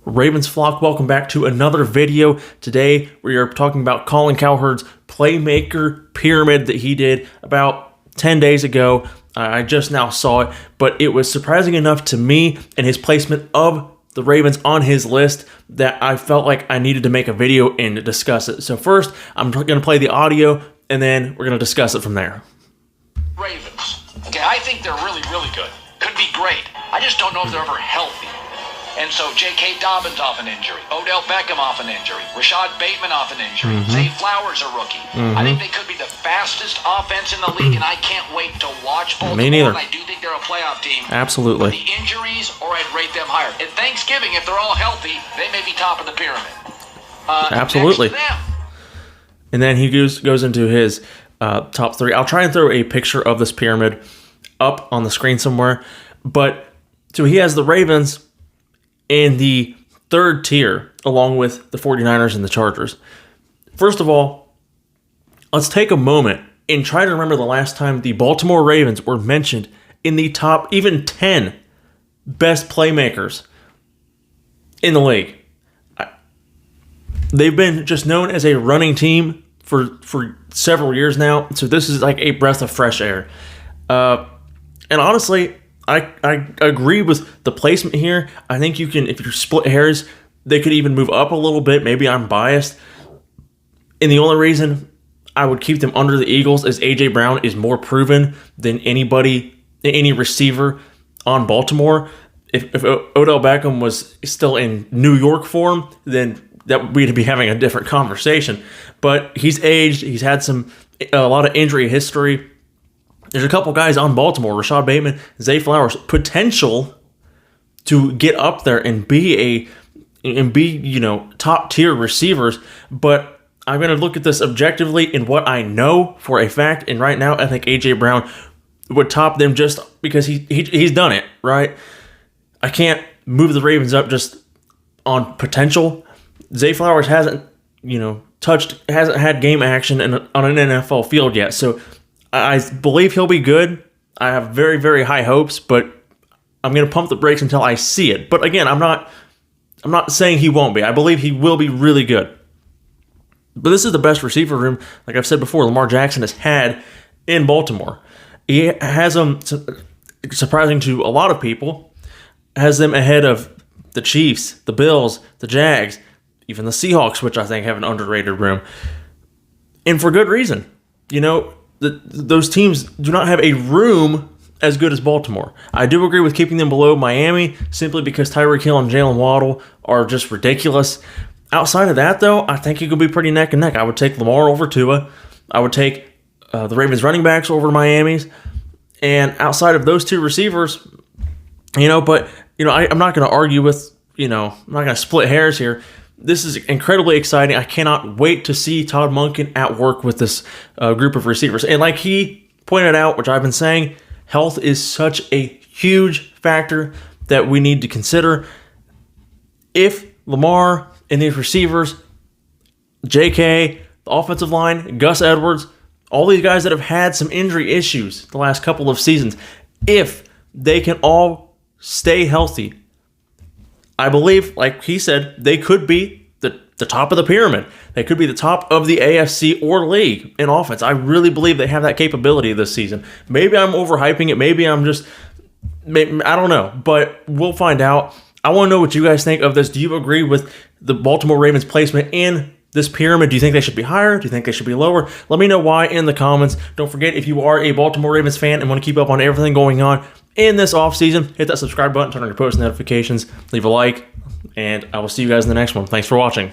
Ravens flock, welcome back to another video. Today we are talking about Colin Cowherd's playmaker pyramid that he did about 10 days ago. I just now saw it, but it was surprising enough to me and his placement of the Ravens on his list that I felt like I needed to make a video and discuss it. So first, I'm going to play the audio, and then we're going to discuss it from there. Ravens. Okay, I think they're really, really good. Could be great. I just don't know if they're ever healthy. And so J.K. Dobbins off an injury, Odell Beckham off an injury, Rashad Bateman off an injury, Zay Flowers a rookie. I think they could be the fastest offense in the league, and I can't wait to watch Baltimore. Me neither. And I do think they're a playoff team. Absolutely. With the injuries, or I'd rate them higher. At Thanksgiving, if they're all healthy, they may be top of the pyramid. Absolutely. And then he goes into his top three. I'll try and throw a picture of this pyramid up on the screen somewhere. But so he has the Ravens in the third tier, along with the 49ers and the Chargers. First of all, let's take a moment and try to remember the last time the Baltimore Ravens were mentioned in the top even 10 best playmakers in the league. They've been just known as a running team for several years now, so this is like a breath of fresh air. And honestly, I agree with the placement here. I think you can, if you split hairs, they could even move up a little bit. Maybe I'm biased. And the only reason I would keep them under the Eagles is A.J. Brown is more proven than any receiver on Baltimore. If Odell Beckham was still in New York form, then we'd be having a different conversation. But he's aged. He's had a lot of injury history. There's a couple guys on Baltimore, Rashad Bateman, Zay Flowers, potential to get up there and be top tier receivers. But I'm going to look at this objectively in what I know for a fact. And right now, I think A.J. Brown would top them just because he's done it, right? I can't move the Ravens up just on potential. Zay Flowers hasn't had game action on an NFL field yet. So I believe he'll be good. I have very, very high hopes, but I'm going to pump the brakes until I see it. But again, I'm not saying he won't be. I believe he will be really good. But this is the best receiver room, like I've said before, Lamar Jackson has had in Baltimore. He has them, surprising to a lot of people, has them ahead of the Chiefs, the Bills, the Jags, even the Seahawks, which I think have an underrated room. And for good reason. Those teams do not have a room as good as Baltimore. I do agree with keeping them below Miami simply because Tyreek Hill and Jalen Waddle are just ridiculous. Outside of that, though, I think it could be pretty neck and neck. I would take Lamar over Tua. I would take the Ravens running backs over Miami's. And outside of those two receivers, I'm not going to argue with, I'm not going to split hairs here. This is incredibly exciting. I cannot wait to see Todd Monken at work with this group of receivers. And like he pointed out, which I've been saying, health is such a huge factor that we need to consider. If Lamar and these receivers, J.K., the offensive line, Gus Edwards, all these guys that have had some injury issues the last couple of seasons, if they can all stay healthy, I believe, like he said, they could be the top of the pyramid. They could be the top of the AFC or league in offense. I really believe they have that capability this season. Maybe I'm overhyping it. Maybe I'm just, I don't know. But we'll find out. I want to know what you guys think of this. Do you agree with the Baltimore Ravens placement in this pyramid? Do you think they should be higher? Do you think they should be lower? Let me know why in the comments. Don't forget, if you are a Baltimore Ravens fan and want to keep up on everything going on in this offseason, hit that subscribe button, turn on your post notifications, leave a like, and I will see you guys in the next one. Thanks for watching.